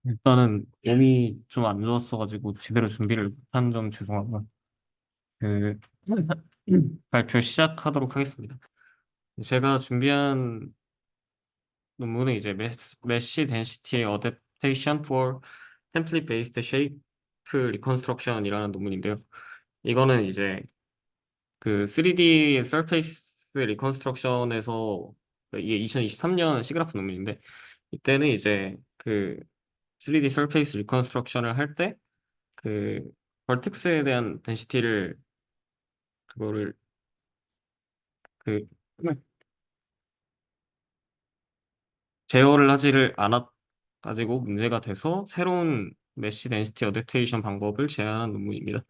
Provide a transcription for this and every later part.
일단은 몸이 좀 안 좋았어가지고 제대로 준비를 못한 점 죄송하고 그 발표 시작하도록 하겠습니다. 제가 준비한 논문은 이제 메시 덴시티 어댑테이션 for template based shape reconstruction이라는 논문인데요. 이거는 이제 그 3D surface reconstruction에서 이게 2023년 시그라프 논문인데 이때는 이제 그 3D surface reconstruction을 할 때 그 벌텍스에 대한 덴시티를 그거를 그 제어를 하지를 않아 가지고 문제가 돼서 새로운 메쉬 덴시티 어댑테이션 방법을 제안한 논문입니다.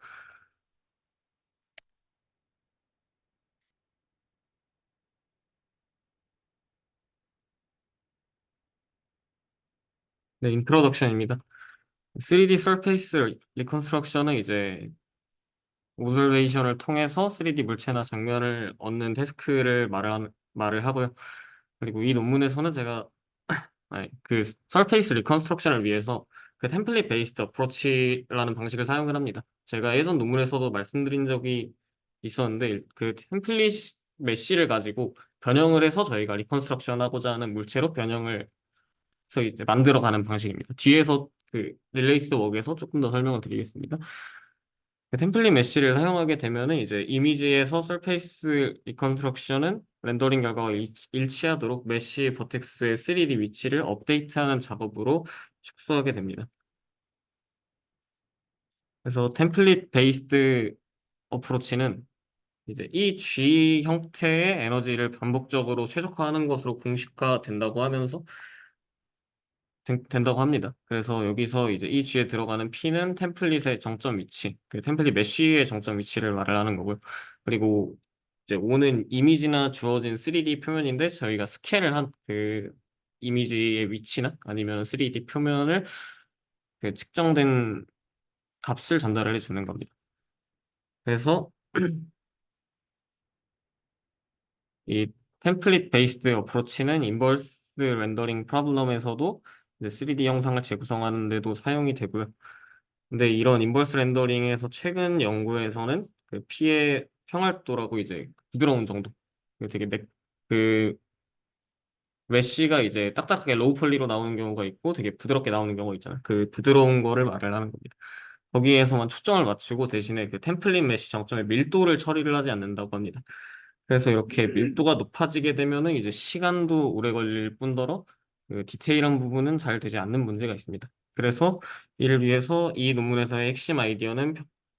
네, 인트로덕션입니다. 3D 서페이스 리컨스트럭션은 이제 오브저베이션을 통해서 3D 물체나 장면을 얻는 태스크를 말을 하고요. 그리고 이 논문에서는 제가 아니, 그 서페이스 리컨스트럭션을 위해서 그 템플릿 베이스드 어프로치라는 방식을 사용을 합니다. 제가 예전 논문에서도 말씀드린 적이 있었는데 그 템플릿 메쉬를 가지고 변형을 해서 저희가 리컨스트럭션 하고자 하는 물체로 변형을 해서 이제 만들어가는 방식입니다. 뒤에서 그 릴레이트 워크에서 조금 더 설명을 드리겠습니다. 그 템플릿 메쉬를 사용하게 되면은 이제 이미지에서 서페이스 리컨스트럭션은 렌더링 결과와 일치하도록 메쉬 버텍스의 3D 위치를 업데이트하는 작업으로 축소하게 됩니다. 그래서 템플릿 베이스드 어프로치는 이제 이 G 형태의 에너지를 반복적으로 최적화하는 것으로 공식화된다고 하면서 된다고 합니다. 그래서 여기서 이제 이 G에 들어가는 P는 템플릿의 정점 위치, 그 템플릿 메쉬의 정점 위치를 말을 하는 거고요. 그리고 이제 O는 이미지나 주어진 3D 표면인데 저희가 스캔을 한 그 이미지의 위치나 아니면 3D 표면을 그 측정된 값을 전달을 해주는 겁니다. 그래서 이 템플릿 베이스드 어프로치는 인버스 렌더링 프로블럼에서도 3D 영상을 재구성하는 데도 사용이 되고요. 근데 이런 인버스 렌더링에서 최근 연구에서는 그 피의 평활도라고 이제 부드러운 정도, 그 되게 그 메쉬가 이제 딱딱하게 로우 폴리로 나오는 경우가 있고 되게 부드럽게 나오는 경우가 있잖아요. 그 부드러운 거를 말을 하는 겁니다. 거기에서만 초점을 맞추고 대신에 그 템플릿 메쉬 정점의 밀도를 처리를 하지 않는다고 합니다. 그래서 이렇게 밀도가 높아지게 되면은 이제 시간도 오래 걸릴 뿐더러 그 디테일한 부분은 잘 되지 않는 문제가 있습니다. 그래서 이를 위해서 이 논문에서의 핵심 아이디어는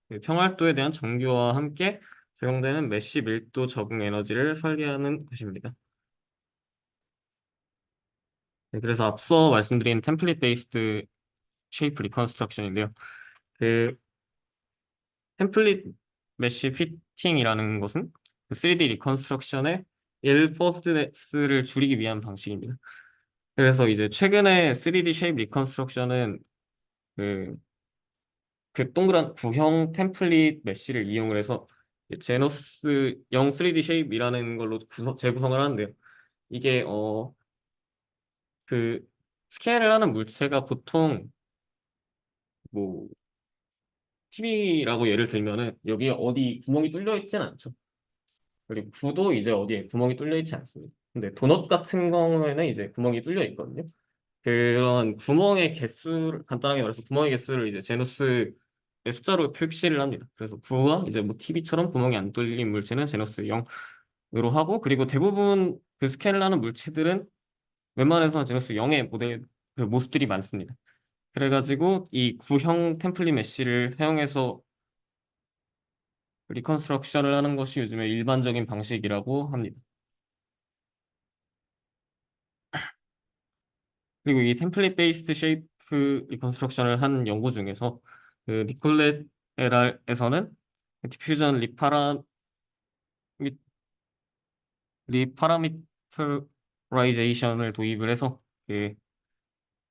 그 평활도에 대한 정교화와 함께 적용되는 메쉬 밀도 적응 에너지를 설계하는 것입니다. 네, 그래서 앞서 말씀드린 템플릿 베이스드 쉐이프 리컨스트럭션인데요. 그 템플릿 메쉬 피팅이라는 것은 그 3D 리컨스트럭션의 일퍼스트를 줄이기 위한 방식입니다. 그래서 이제 최근에 3D 쉐입 리컨스트럭션은 그, 그 동그란 구형 템플릿 메쉬를 이용을 해서 제너스 0 3D 쉐입이라는 걸로 재구성을 하는데요. 이게 그 스캔을 하는 물체가 보통 뭐 TV라고 예를 들면은 여기에 어디 구멍이 뚫려 있진 않죠. 그리고 구도 이제 어디에 구멍이 뚫려 있지 않습니다. 근데 도넛 같은 경우에는 이제 구멍이 뚫려 있거든요. 그런 구멍의 개수를 간단하게 말해서 구멍의 개수를 이제 제너스의 숫자로 표시를 합니다. 그래서 9와 이제 뭐 TV처럼 구멍이 안 뚫린 물체는 제너스 0으로 하고 그리고 대부분 그 스캔을 하는 물체들은 웬만해서는 제너스 0의 모델 그 모습들이 많습니다. 그래가지고 이 구형 템플릿 메쉬를 사용해서 리컨스트럭션을 하는 것이 요즘에 일반적인 방식이라고 합니다. 그리고 이 템플릿 베이스드 쉐이프 리컨스트럭션을 한 연구 중에서 그 니콜렛 에랄에서는 디퓨전 리파라미터라이제이션을 도입을 해서 그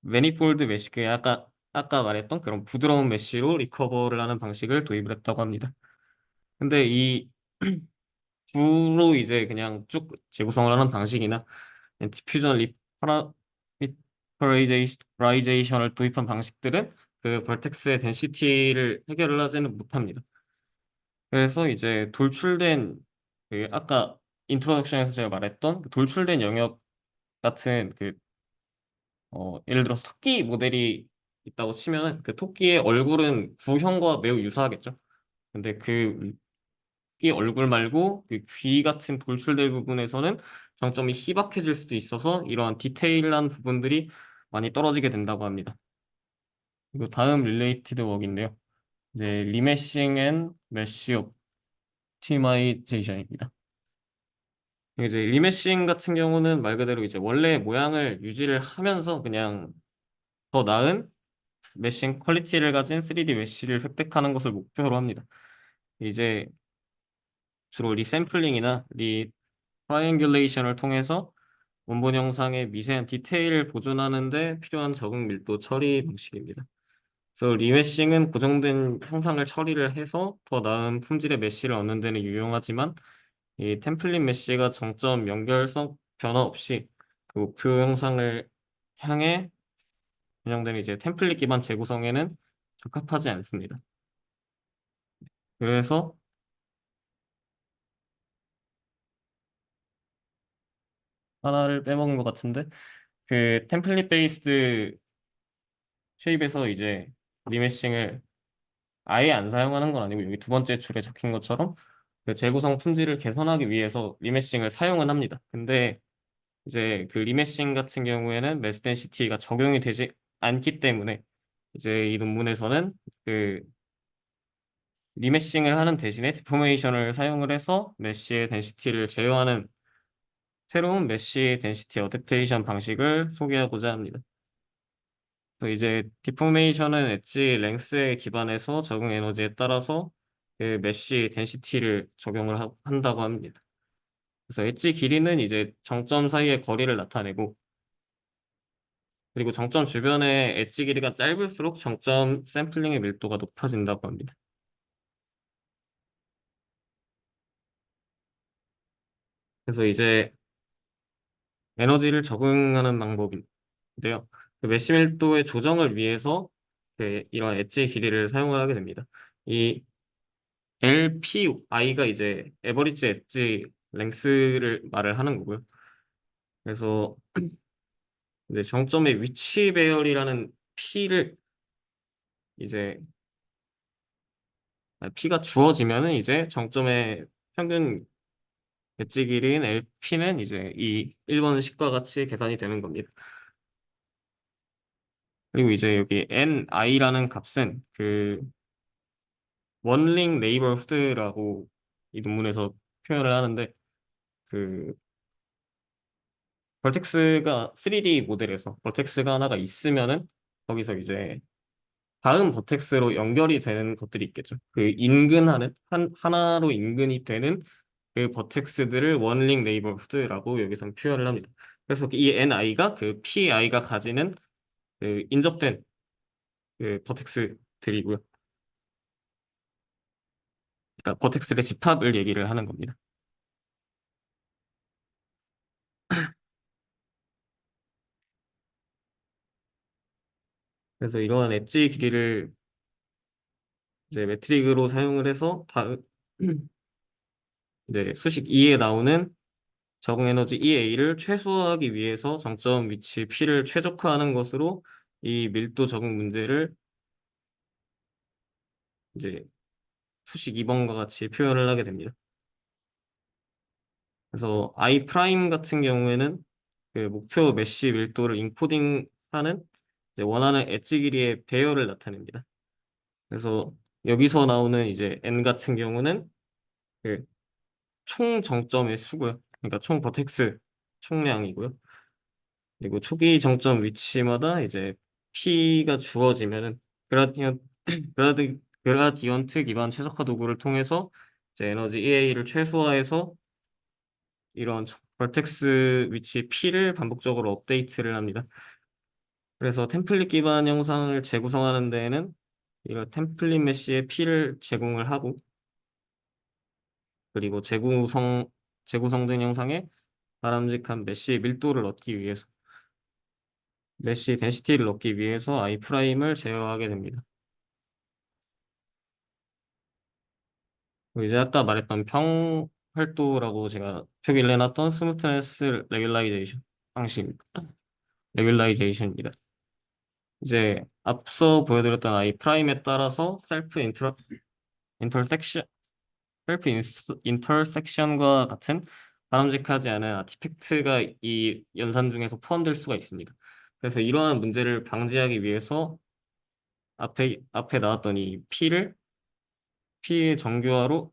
매니폴드 메쉬 그 아까 말했던 그런 부드러운 메쉬로 리커버를 하는 방식을 도입을 했다고 합니다. 근데 이 구로 이제 그냥 쭉 재구성을 하는 방식이나 디퓨전 폴라리제이션을 도입한 방식들은 그 벌텍스의 덴시티를 해결을 하지는 못합니다. 그래서 이제 돌출된 그 아까 인트로덕션에서 제가 말했던 그 돌출된 영역 같은 그 예를 들어서 토끼 모델이 있다고 치면은 그 토끼의 얼굴은 구형과 매우 유사하겠죠. 근데 그 토끼 얼굴 말고 그 귀 같은 돌출될 부분에서는 정점이 희박해질 수도 있어서 이러한 디테일한 부분들이 많이 떨어지게 된다고 합니다. 그리고 다음 릴레이티드 웍인데요. 이제 리메싱 앤 메쉬 옵티마이제이션입니다. 이제 리메싱 같은 경우는 말 그대로 이제 원래 모양을 유지를 하면서 그냥 더 나은 메싱 퀄리티를 가진 3D 메쉬를 획득하는 것을 목표로 합니다. 이제 주로 리샘플링이나 트라이앵귤레이션을 통해서 원본 영상의 미세한 디테일을 보존하는 데 필요한 적응 밀도 처리 방식입니다. 그래서 리메싱은 고정된 형상을 처리를 해서 더 나은 품질의 메쉬를 얻는 데는 유용하지만 이 템플릿 메쉬가 정점 연결성 변화 없이 그 목표 형상을 향해 운영되는 이제 템플릿 기반 재구성에는 적합하지 않습니다. 그래서 하나를 빼먹은 것 같은데 그 템플릿 베이스드 쉐입에서 이제 리메싱을 아예 안 사용하는 건 아니고 여기 두 번째 줄에 적힌 것처럼 그 재구성 품질을 개선하기 위해서 리메싱을 사용은 합니다. 근데 이제 그 리메싱 같은 경우에는 매스 덴시티가 적용이 되지 않기 때문에 이제 이 논문에서는 그 리메싱을 하는 대신에 디포메이션을 사용을 해서 메쉬의 덴시티를 제어하는 새로운 메쉬 덴시티 어댑테이션 방식을 소개하고자 합니다. 그래서 이제 디포메이션은 엣지 랭스에 기반해서 적응 에너지에 따라서 그 메쉬 덴시티를 적용을 한다고 합니다. 그래서 엣지 길이는 이제 정점 사이의 거리를 나타내고 그리고 정점 주변의 엣지 길이가 짧을수록 정점 샘플링의 밀도가 높아진다고 합니다. 그래서 이제 에너지를 적응하는 방법인데요. 그 메쉬 밀도의 조정을 위해서 이런 엣지 길이를 사용을 하게 됩니다. 이 LPI가 이제 에버리지 엣지 랭스를 말을 하는 거고요. 그래서 이제 정점의 위치 배열이라는 P를 이제 P가 주어지면은 이제 정점의 평균 엣지 길이인 LP는 이제 이 1번 식과 같이 계산이 되는 겁니다. 그리고 이제 여기 NI라는 값은 그 원링 네이버후드라고 이 논문에서 표현을 하는데 그 버텍스가 3D 모델에서 버텍스가 하나가 있으면은 거기서 이제 다음 버텍스로 연결이 되는 것들이 있겠죠. 그 인근하는 하나로 인근이 되는 그 버텍스들을 원링 네이버후드라고 여기서 표현을 합니다. 그래서 이 NI가 그 PI가 가지는 그 인접된 그 버텍스들이고요. 그러니까 버텍스의 집합을 얘기를 하는 겁니다. 그래서 이러한 엣지 길이를 이제 매트릭으로 사용을 해서 이제 수식 2에 나오는 적응 에너지 EA를 최소화하기 위해서 정점 위치 P를 최적화하는 것으로 이 밀도 적응 문제를 이제 수식 2번과 같이 표현을 하게 됩니다. 그래서 I 프라임 같은 경우에는 그 목표 메쉬 밀도를 인코딩하는 이제 원하는 엣지 길이의 배열을 나타냅니다. 그래서 여기서 나오는 이제 N 같은 경우는 그 총 정점의 수고요. 그러니까 총 버텍스 총량이고요. 그리고 초기 정점 위치마다 이제 P가 주어지면은 그라디언 그라디언트 기반 최적화 도구를 통해서 이제 에너지 EA를 최소화해서 이런 벌텍스 위치 P를 반복적으로 업데이트를 합니다. 그래서 템플릿 기반 영상을 재구성하는 데에는 이런 템플릿 메쉬의 P를 제공을 하고 그리고 재구성된 영상에 바람직한 메쉬의 밀도를 얻기 위해서 메쉬 덴시티를 넣기 위해서 I 프라임을 제어하게 됩니다. 그리고 이제 아까 말했던 평활도라고 제가 표기를 해놨던 스무트네스 레귤라이제이션 방식, 레귤라이제이션입니다. 이제 앞서 보여드렸던 I 프라임에 따라서 인터섹션, 셀프 인터섹션과 같은 바람직하지 않은 아티팩트가 이 연산 중에서 포함될 수가 있습니다. 그래서 이러한 문제를 방지하기 위해서 앞에 나왔던 이 P의 정규화로,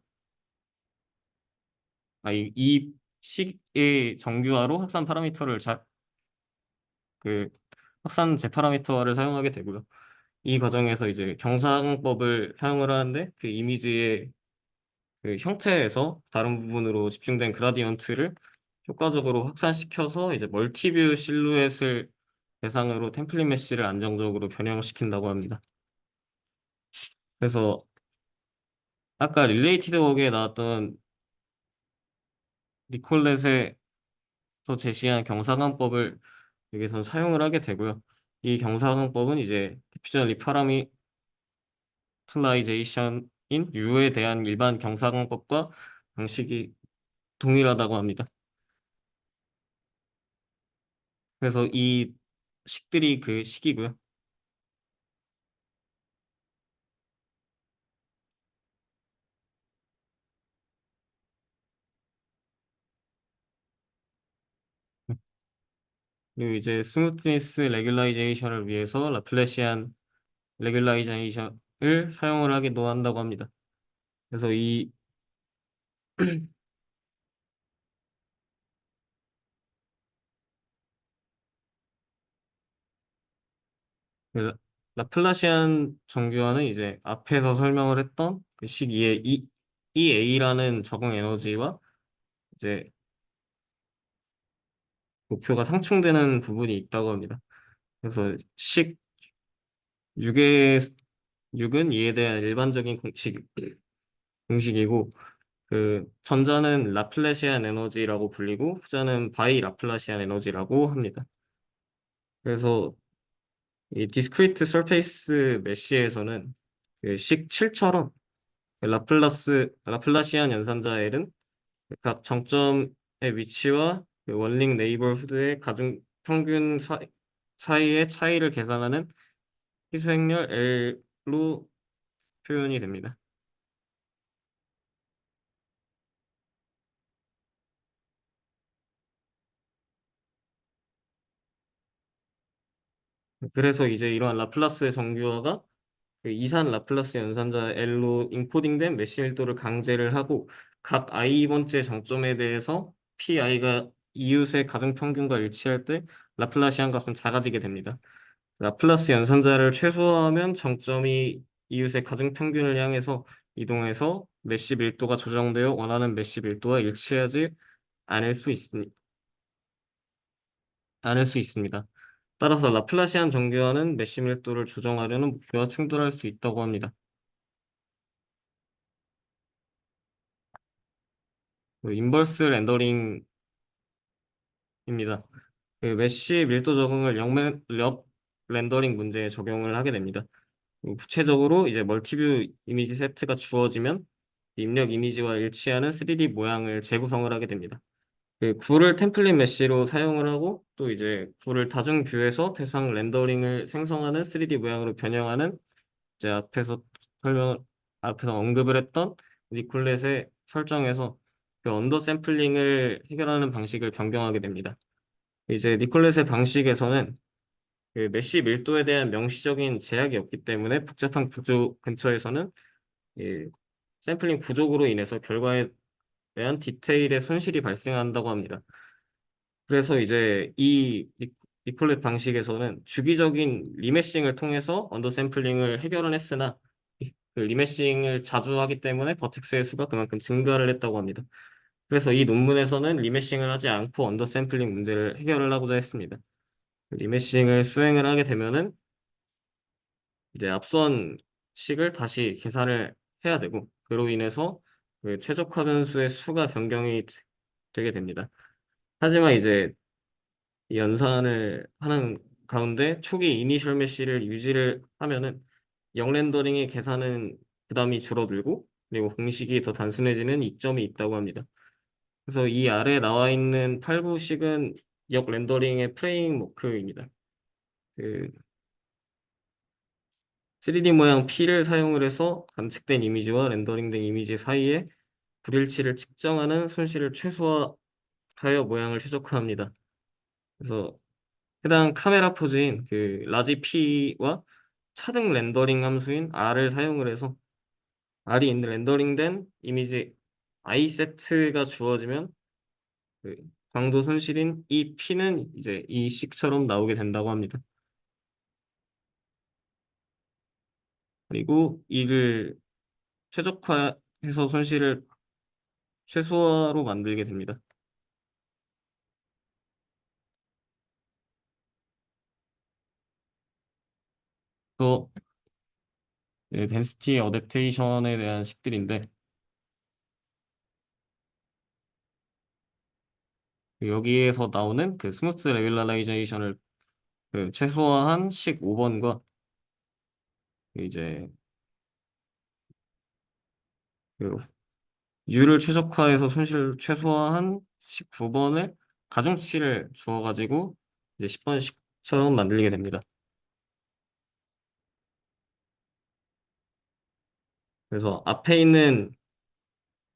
이 식의 정규화로 그 확산 재파라미터를 사용하게 되고요. 이 과정에서 이제 경사항법을 사용을 하는데 그 이미지의 그 형태에서 다른 부분으로 집중된 그라디언트를 효과적으로 확산시켜서 이제 멀티뷰 실루엣을 대상으로 템플릿 메쉬를 안정적으로 변형시킨다고 합니다. 그래서 아까 릴레이티드 워크에 나왔던 니콜렛에서 제시한 경사관법을 여기서 사용을 하게 되고요. 이 경사관법은 이제 디퓨전 리파라미틀라이제이션인 U에 대한 일반 경사관법과 방식이 동일하다고 합니다. 그래서 이 식들이 그 식이고요. 그리고 이제 스무트니스 레귤라이제이션을 위해서 라플래시안 레귤라이제이션을 사용을 하기도 한다고 합니다. 그래서 이 그 라플라시안 정규화는 이제 앞에서 설명을 했던 그 식이의 EA라는 적응 에너지와 이제 목표가 상충되는 부분이 있다고 합니다. 그래서 식 6의 6은 이에 대한 일반적인 공식이고 그 전자는 라플래시안 에너지라고 불리고 후자는 바이 라플라시안 에너지라고 합니다. 그래서 이 디스크리트 서페이스 메쉬에서는 그식 7처럼 라플라시안 연산자 L은 각 정점의 위치와 그 원링 네이버후드의 가중 평균 사이의 차이를 계산하는 희수행렬 L로 표현이 됩니다. 그래서 이제 이러한 라플라스의 정규화가 그 이산 라플라스 연산자 L로 인코딩된 메쉬 밀도를 강제를 하고 각 i번째 정점에 대해서 pi가 이웃의 가중평균과 일치할 때 라플라시안 값은 작아지게 됩니다. 라플라스 연산자를 최소화하면 정점이 이웃의 가중평균을 향해서 이동해서 메쉬 밀도가 조정되어 원하는 메쉬 밀도와 일치하지 않을 수 있, 않을 수 있습니다. 따라서 라플라시안 정교화는 메쉬 밀도를 조정하려는 목표와 충돌할 수 있다고 합니다. 인버스 렌더링입니다. 그 메쉬 밀도 적응을 옆 렌더링 문제에 적용을 하게 됩니다. 구체적으로 이제 멀티뷰 이미지 세트가 주어지면 입력 이미지와 일치하는 3D 모양을 재구성을 하게 됩니다. 그 굴을 템플릿 메쉬로 사용을 하고 또 이제 굴을 다중 뷰에서 대상 렌더링을 생성하는 3D 모양으로 변형하는 이제 앞에서 언급을 했던 니콜렛의 설정에서 그 언더 샘플링을 해결하는 방식을 변경하게 됩니다. 이제 니콜렛의 방식에서는 그 메쉬 밀도에 대한 명시적인 제약이 없기 때문에 복잡한 구조 근처에서는 이 샘플링 부족으로 인해서 결과에 대한 디테일의 손실이 발생한다고 합니다. 그래서 이제 니콜렛 방식에서는 주기적인 리매싱을 통해서 언더 샘플링을 해결은 했으나 그 리매싱을 자주 하기 때문에 버텍스의 수가 그만큼 증가를 했다고 합니다. 그래서 이 논문에서는 리매싱을 하지 않고 언더 샘플링 문제를 해결을 하고자 했습니다. 리매싱을 수행을 하게 되면은 이제 앞선 식을 다시 계산을 해야 되고 그로 인해서 그 최적화 변수의 수가 변경이 되게 됩니다. 하지만 이제 이 연산을 하는 가운데 초기 이니셜 메시를 유지를 하면은 영 렌더링의 계산은 부담이 줄어들고 그리고 공식이 더 단순해지는 이점이 있다고 합니다. 그래서 이 아래 나와 있는 8구식은 역 렌더링의 프레임워크입니다. 그 3D 모양 P를 사용을 해서 관측된 이미지와 렌더링된 이미지 사이에 불일치를 측정하는 손실을 최소화하여 모양을 최적화합니다. 그래서 해당 카메라 포즈인 그 라지 P와 차등 렌더링 함수인 R을 사용을 해서 R이 있는 렌더링된 이미지 I 세트가 주어지면 그 강도 손실인 이 P는 이제 이 식처럼 나오게 된다고 합니다. 그리고 이를 최적화해서 손실을 최소화로 만들게 됩니다. 또 덴시티 어댑테이션에 대한 식들인데 여기에서 나오는 그 스무스 레귤라라이제이션을 그 최소화한 식 5번과 이제 그 U를 최적화해서 손실을 최소화한 식 9번을 가중치를 주어가지고 이제 10번씩처럼 만들게 됩니다. 그래서 앞에 있는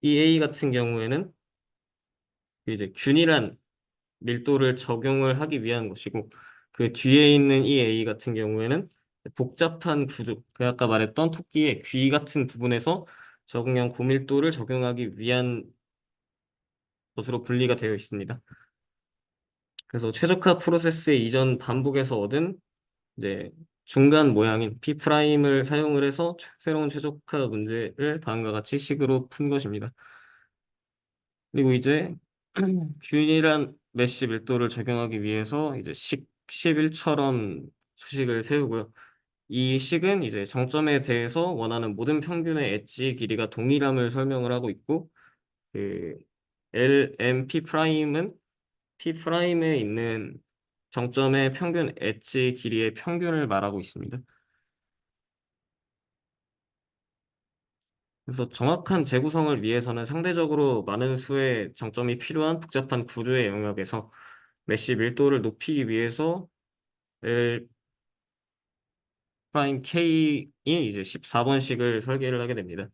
이 A 같은 경우에는 이제 균일한 밀도를 적용을 하기 위한 것이고 그 뒤에 있는 이 A 같은 경우에는 복잡한 구조, 그 아까 말했던 토끼의 귀 같은 부분에서 적응형 고밀도를 적용하기 위한 것으로 분리가 되어 있습니다. 그래서 최적화 프로세스의 이전 반복에서 얻은 이제 중간 모양인 P'을 사용을 해서 새로운 최적화 문제를 다음과 같이 식으로 푼 것입니다. 그리고 이제 균일한 메쉬 밀도를 적용하기 위해서 이제 식 11처럼 수식을 세우고요. 이 식은 이제 정점에 대해서 원하는 모든 평균의 엣지 길이가 동일함을 설명을 하고 있고 그 LMP'은 P'에 있는 정점의 평균 엣지 길이의 평균을 말하고 있습니다. 그래서 정확한 재구성을 위해서는 상대적으로 많은 수의 정점이 필요한 복잡한 구조의 영역에서 메쉬 밀도를 높이기 위해서 L 프라임 K이 이제 14번씩을 설계를 하게 됩니다.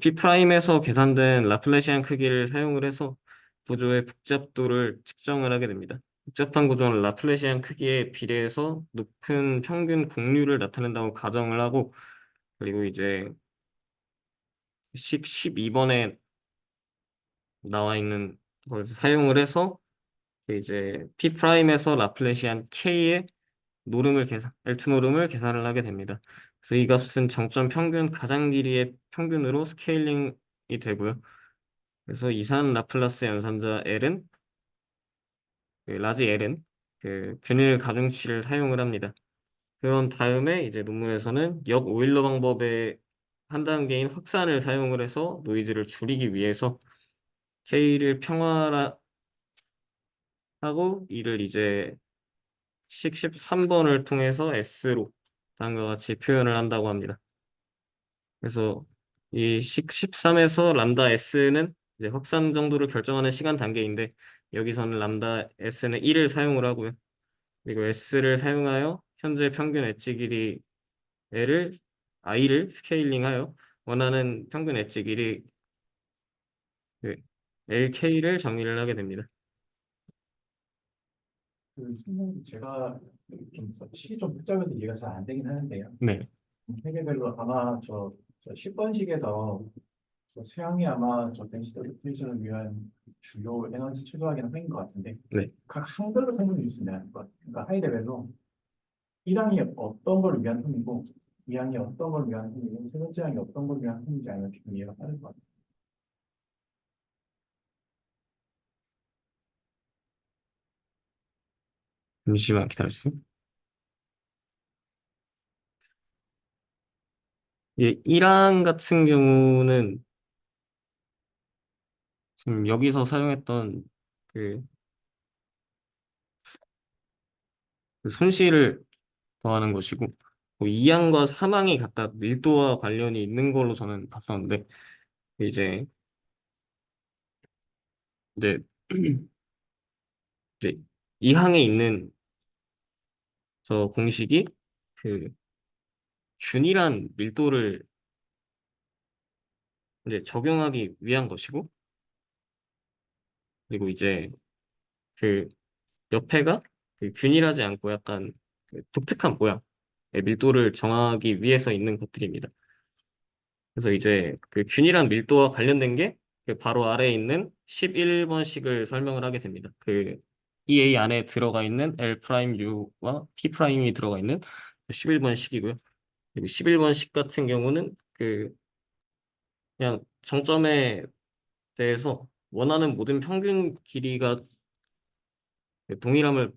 P 프라임에서 계산된 라플래시안 크기를 사용을 해서 구조의 복잡도를 측정을 하게 됩니다. 복잡한 구조는 라플래시안 크기에 비례해서 높은 평균 공률을 나타낸다고 가정을 하고 그리고 이제 식 12번에 나와 있는 걸 사용을 해서 이제 P 프라임에서 라플래시안 K의 L2 노름을 계산을 하게 됩니다. 그래서 이 값은 정점 평균 가장 길이의 평균으로 스케일링이 되고요. 그래서 이산 라플라스 연산자 L은 그 라지 L은 그 균일 가중치를 사용을 합니다. 그런 다음에 이제 논문에서는 역 오일러 방법의 한 단계인 확산을 사용을 해서 노이즈를 줄이기 위해서 K를 평화하고 이를 이제 식 13번을 통해서 S로 다음과 같이 표현을 한다고 합니다. 그래서 이 식 13에서 람다 S는 이제 확산 정도를 결정하는 시간 단계인데 여기서는 람다 S는 1을 사용을 하고요. 그리고 S를 사용하여 현재 평균 엣지 길이 L을 I를 스케일링하여 원하는 평균 엣지 길이 그 LK를 정의를 하게 됩니다. 그 선생님 제가 좀 식이 좀 복잡해서 이해가 잘 안 되긴 하는데요. 네, 세계별로 아마 저 10번식에서 세양이 아마 저 덴시티 디프레이션을 위한 주요 에너지 최소화하기는 한인 것 같은데 네. 각 항별로 설명해 주시면 될 것 같아요. 그러니까 하이 레벨로 1항이 어떤 걸 위한 항이고 2항이 어떤 걸 위한 항이고 세 번째 항이 어떤 걸 위한 항인지 알면 좀 이해가 빠를 것 같아요. 잠시만 기다려주세요. 예, 1항 같은 경우는 지금 여기서 사용했던 그 그 손실을 더하는 것이고, 뭐 2항과 3항이 각각 밀도와 관련이 있는 걸로 저는 봤었는데, 이제, 이제, 이제 2항에 있는 저 공식이 그 균일한 밀도를 이제 적용하기 위한 것이고, 그리고 이제 그 옆에가 그 균일하지 않고 약간 그 독특한 모양의 밀도를 정하기 위해서 있는 것들입니다. 그래서 이제 그 균일한 밀도와 관련된 게 그 바로 아래에 있는 11번식을 설명을 하게 됩니다. 그 EA 안에 들어가 있는 L'U와 P'이 들어가 있는 11번식이고요. 그리고 11번식 같은 경우는 그 그냥 정점에 대해서 원하는 모든 평균 길이가 그 동일함을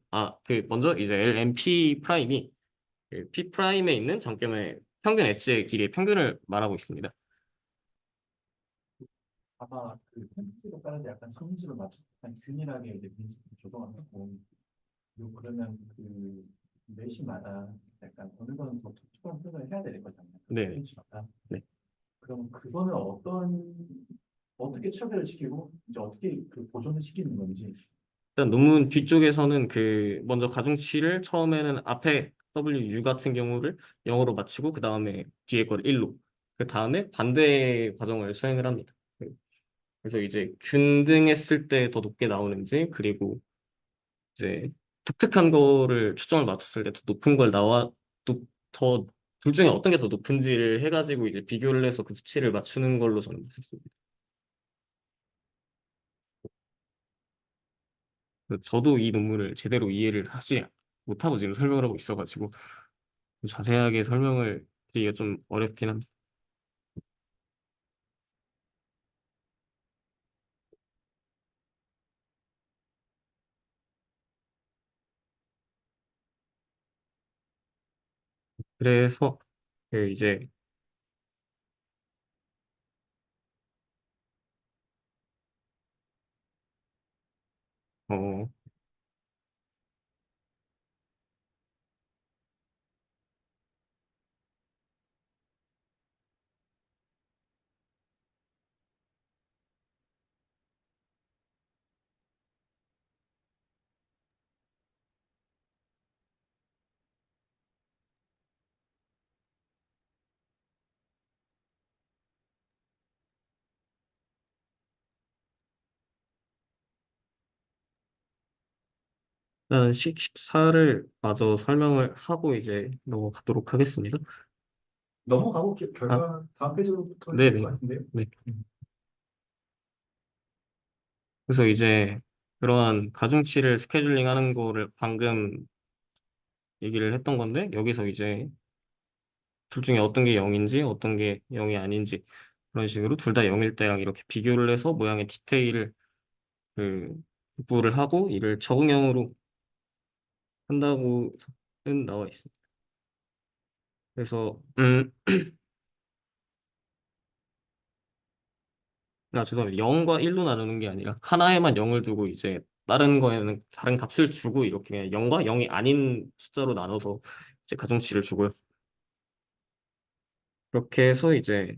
그 먼저 이제 LMP 프라임이 그 P 프라임에 있는 정점의 평균 엣지의 길이의 평균을 말하고 있습니다. 아마 그 펜트에 따라서 약간 성질을 맞춰 약간 균일하게 이제 빈스를 조정하고 그리고 그러면 그 매시마다 약간 어느 정도 더 독특한 표현을 해야 될 거잖아요. 네. 펜치마다. 네. 그럼 그거는 어떻게 차별을 시키고 이제 어떻게 그 보존을 시키는 건지. 일단 논문 뒤쪽에서는 그 먼저 가중치를 처음에는 앞에 WU 같은 경우를 0으로 맞추고 그 다음에 뒤에 거를 1로 그 다음에 반대 과정을 수행을 합니다. 그래서 이제 균등했을 때 더 높게 나오는지 그리고 이제 독특한 거를 초점을 맞췄을 때 더 높은 걸 더 둘 중에 어떤 게 더 높은지를 해가지고 이제 비교를 해서 그 수치를 맞추는 걸로 저는 봤습니다. 그래서 저도 이 논문을 제대로 이해를 하지 못하고 지금 설명을 하고 있어가지고 좀 자세하게 설명을 드리기가 좀 어렵긴 합니다. 그래서 그 이제 어 일단 식14를 마저 설명을 하고 이제 넘어가도록 하겠습니다. 넘어가고 아, 결과 다음 페이지로부터 해도 될 네네. 것 같은데요. 네. 그래서 이제 그러한 가중치를 스케줄링 하는 거를 방금 얘기를 했던 건데 여기서 이제 둘 중에 어떤 게 0인지 어떤 게 0이 아닌지 그런 식으로 둘 다 0일 때랑 이렇게 비교를 해서 모양의 디테일을 그 구분을 하고 이를 적응형으로 한다고는 나와 있습니다. 그래서 죄송합니다. 0과 1로 나누는 게 아니라 하나에만 0을 두고 이제 다른 거에는 다른 값을 주고 이렇게 그냥 0과 0이 아닌 숫자로 나눠서 이제 가중치를 주고요. 그렇게 해서 이제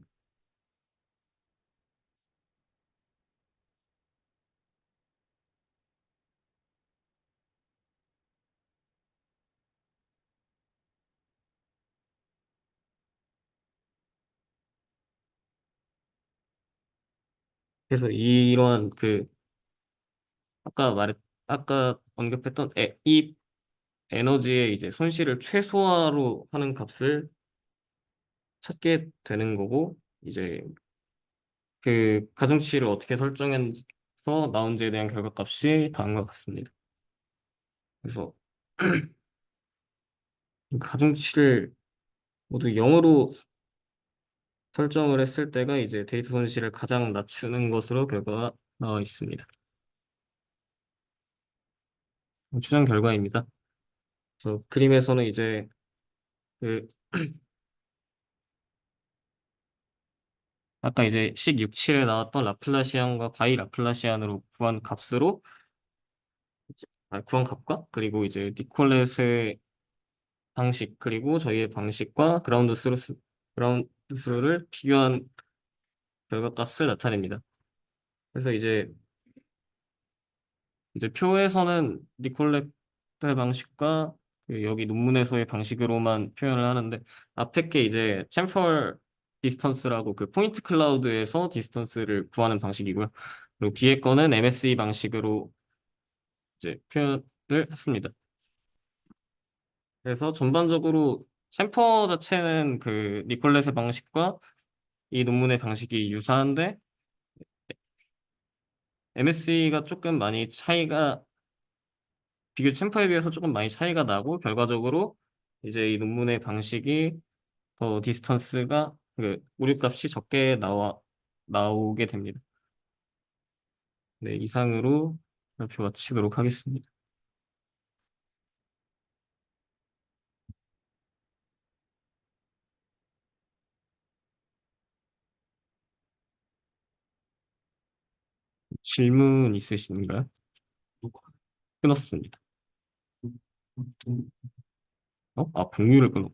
그래서 이러한 그 아까 말했 아까 언급했던 이 에너지의 이제 손실을 최소화로 하는 값을 찾게 되는 거고 이제 그 가중치를 어떻게 설정해서 나온지에 대한 결과값이 다음과 같습니다. 그래서 가중치를 모두 0으로 설정을 했을 때가 이제 데이터 손실을 가장 낮추는 것으로 결과가 나와 있습니다. 추정 결과입니다. 그래서 그림에서는 이제 그 아까 이제 식 67에 나왔던 라플라시안과 바이 라플라시안으로 구한 값으로 구한 값과 그리고 이제 니콜렛의 방식, 그리고 저희의 방식과 그라운드 수를 비교한 결과값을 나타냅니다. 그래서 이제 표에서는 니콜레트의 방식과 그 여기 논문에서의 방식으로만 표현을 하는데, 앞에 게 이제 챔퍼 디스턴스라고 그 포인트 클라우드에서 디스턴스를 구하는 방식이고요. 그리고 뒤에 거는 MSE 방식으로 이제 표현을 했습니다. 그래서 전반적으로 챔퍼 자체는 그 니콜렛의 방식과 이 논문의 방식이 유사한데, MSE가 조금 많이 비교 챔퍼에 비해서 조금 많이 차이가 나고, 결과적으로 이제 이 논문의 방식이 더 디스턴스가 그 오류값이 적게 나오게 됩니다. 네, 이상으로 발표 마치도록 하겠습니다. 질문 있으신가요? 끊었습니다. 아, 공유를 끊어.